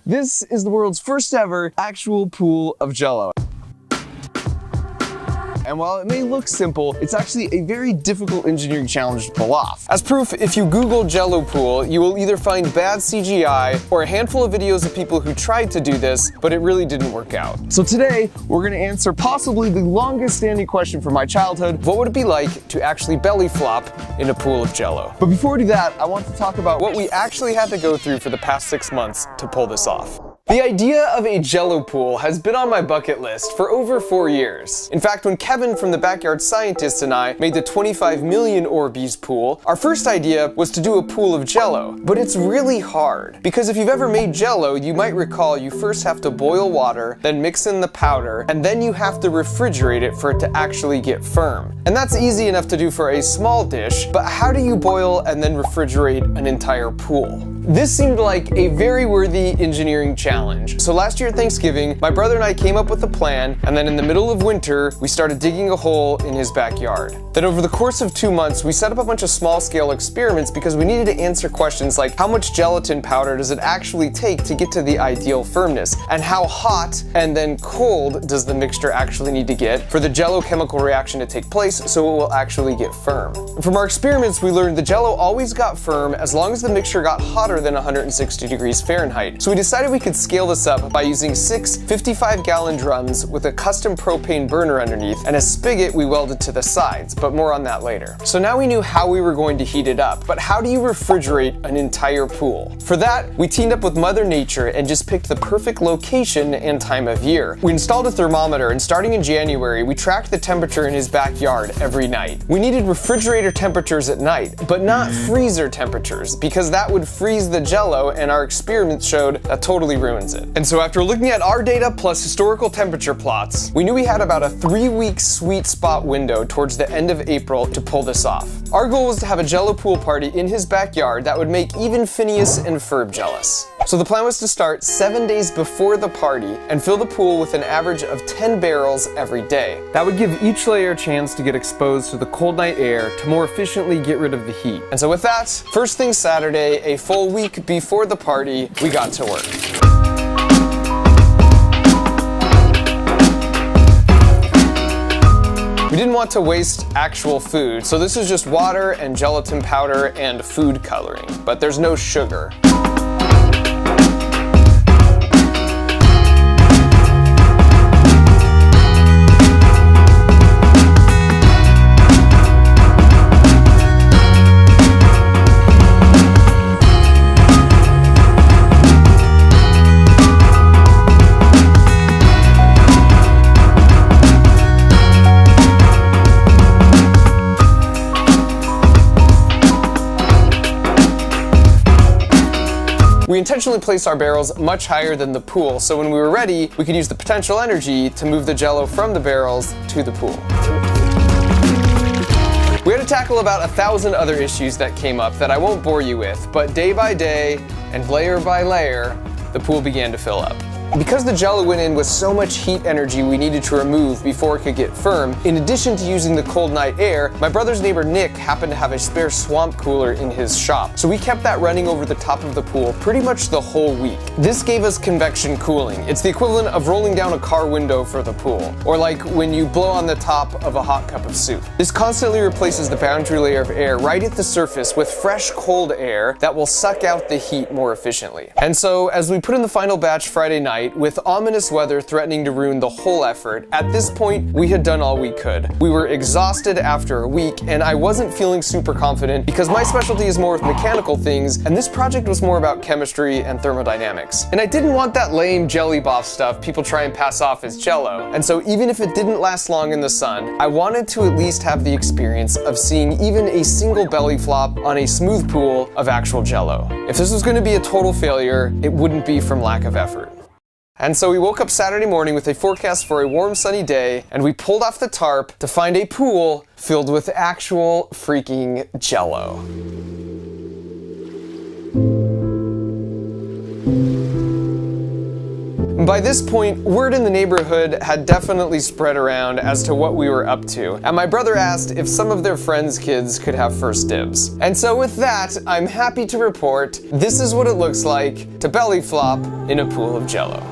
This is the world's first ever actual pool of Jell-O. And while it may look simple, it's actually a very difficult engineering challenge to pull off. As proof, if you Google Jell-O pool, you will either find bad CGI or a handful of videos of people who tried to do this, but it really didn't work out. So today, we're gonna answer possibly the longest standing question from my childhood: what would it be like to actually belly flop in a pool of Jell-O? But before we do that, I want to talk about what we actually had to go through for the past 6 months to pull this off. The idea of a Jell-O pool has been on my bucket list for over 4 years. In fact, when Kevin from the Backyard Scientists and I made the 25 million Orbeez pool, our first idea was to do a pool of Jell-O. But it's really hard, because if you've ever made Jell-O, you might recall you first have to boil water, then mix in the powder, and then you have to refrigerate it for it to actually get firm. And that's easy enough to do for a small dish, but how do you boil and then refrigerate an entire pool? This seemed like a very worthy engineering challenge. So last year at Thanksgiving, my brother and I came up with a plan, and then in the middle of winter, we started digging a hole in his backyard. Then over the course of 2 months, we set up a bunch of small-scale experiments because we needed to answer questions like how much gelatin powder does it actually take to get to the ideal firmness, and how hot and then cold does the mixture actually need to get for the Jell-O chemical reaction to take place so it will actually get firm. From our experiments, we learned the Jell-O always got firm as long as the mixture got hotter than 160 degrees Fahrenheit. So we decided we could scale this up by using 6 55-gallon drums with a custom propane burner underneath and a spigot we welded to the sides, but more on that later. So now we knew how we were going to heat it up, but how do you refrigerate an entire pool? For that, we teamed up with Mother Nature and just picked the perfect location and time of year. We installed a thermometer, and starting in January, we tracked the temperature in his backyard every night. We needed refrigerator temperatures at night, but not freezer temperatures, because that would freeze the Jell-O, and our experiments showed that totally ruins it. And so after looking at our data plus historical temperature plots, we knew we had about a 3-week sweet spot window towards the end of April to pull this off. Our goal was to have a Jell-O pool party in his backyard that would make even Phineas and Ferb jealous. So the plan was to start 7 days before the party and fill the pool with an average of 10 barrels every day. That would give each layer a chance to get exposed to the cold night air to more efficiently get rid of the heat. And so with that, first thing Saturday, a full week before the party, we got to work. We didn't want to waste actual food, so this is just water and gelatin powder and food coloring, but there's no sugar. We intentionally placed our barrels much higher than the pool, so when we were ready, we could use the potential energy to move the Jell-O from the barrels to the pool. We had to tackle about 1,000 other issues that came up that I won't bore you with, but day by day and layer by layer, the pool began to fill up. Because the Jell-O went in with so much heat energy we needed to remove before it could get firm, in addition to using the cold night air, my brother's neighbor Nick happened to have a spare swamp cooler in his shop. So we kept that running over the top of the pool pretty much the whole week. This gave us convection cooling. It's the equivalent of rolling down a car window for the pool, or like when you blow on the top of a hot cup of soup. This constantly replaces the boundary layer of air right at the surface with fresh cold air that will suck out the heat more efficiently. And so as we put in the final batch Friday night, with ominous weather threatening to ruin the whole effort, at this point, we had done all we could. We were exhausted after a week, and I wasn't feeling super confident because my specialty is more with mechanical things, and this project was more about chemistry and thermodynamics. And I didn't want that lame jelly boff stuff people try and pass off as Jell-O. And so even if it didn't last long in the sun, I wanted to at least have the experience of seeing even a single belly flop on a smooth pool of actual Jell-O. If this was going to be a total failure, it wouldn't be from lack of effort. And so we woke up Saturday morning with a forecast for a warm, sunny day, and we pulled off the tarp to find a pool filled with actual freaking Jell-O. By this point, word in the neighborhood had definitely spread around as to what we were up to, and my brother asked if some of their friends' kids could have first dibs. And so with that, I'm happy to report this is what it looks like to belly flop in a pool of Jell-O.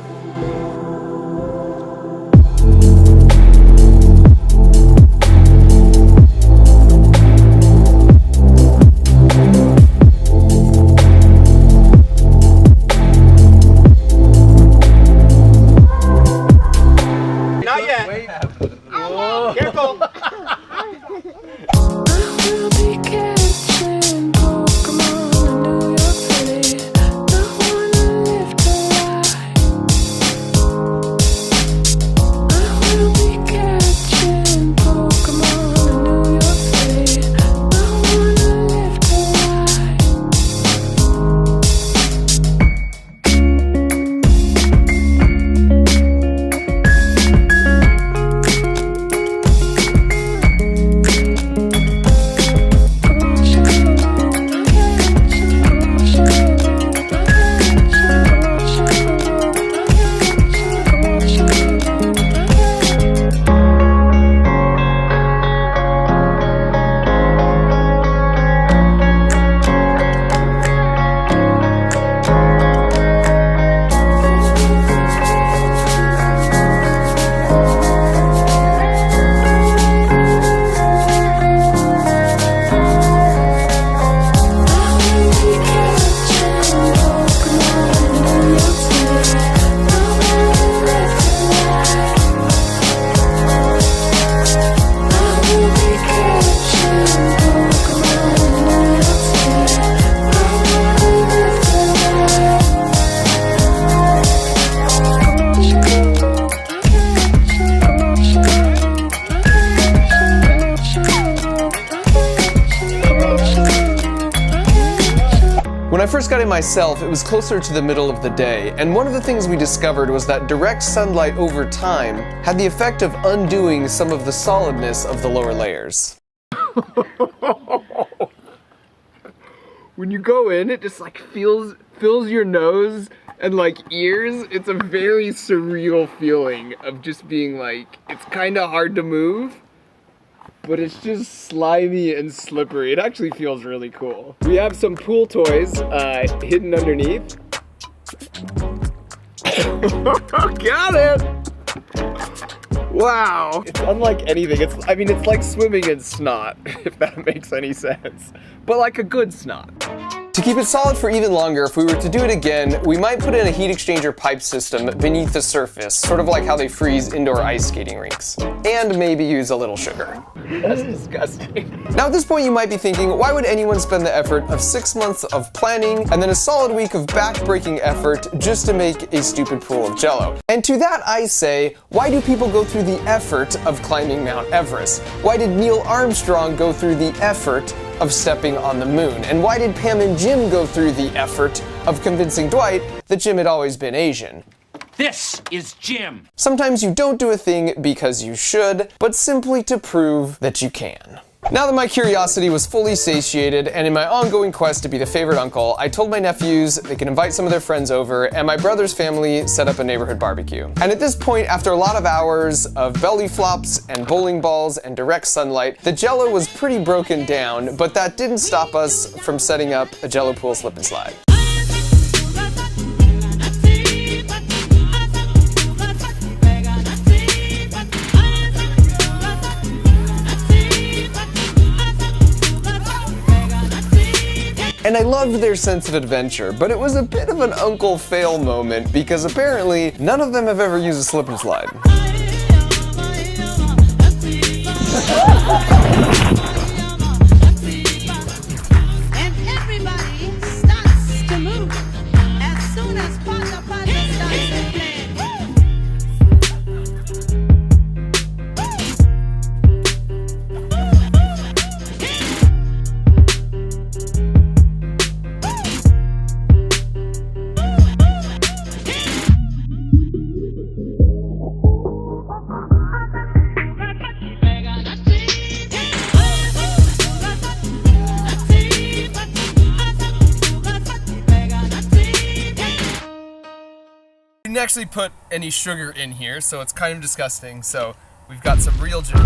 When I first got in myself, it was closer to the middle of the day, and one of the things we discovered was that direct sunlight over time had the effect of undoing some of the solidness of the lower layers. When you go in, it just like fills your nose and like ears. It's a very surreal feeling of just being like, it's kind of hard to move, but it's just slimy and slippery. It actually feels really cool. We have some pool toys hidden underneath. Got it! Wow. It's unlike anything. I mean, it's like swimming in snot, if that makes any sense. But like a good snot. To keep it solid for even longer, if we were to do it again, we might put in a heat exchanger pipe system beneath the surface, sort of like how they freeze indoor ice skating rinks. And maybe use a little sugar. That's disgusting. Now at this point you might be thinking, why would anyone spend the effort of 6 months of planning and then a solid week of back-breaking effort just to make a stupid pool of Jell-O? And to that I say, why do people go through the effort of climbing Mount Everest? Why did Neil Armstrong go through the effort of stepping on the moon? And why did Pam and Jim go through the effort of convincing Dwight that Jim had always been Asian? This is Jim. Sometimes you don't do a thing because you should, but simply to prove that you can. Now that my curiosity was fully satiated, and in my ongoing quest to be the favorite uncle, I told my nephews they could invite some of their friends over, and my brother's family set up a neighborhood barbecue. And at this point, after a lot of hours of belly flops and bowling balls and direct sunlight, the Jell-O was pretty broken down, but that didn't stop us from setting up a Jell-O pool slip and slide. And I loved their sense of adventure, but it was a bit of an uncle fail moment because apparently none of them have ever used a slip and slide. And everybody starts to move as soon as Panda Panda starts to play. didn't actually put any sugar in here, so it's kind of disgusting. So we've got some real gin.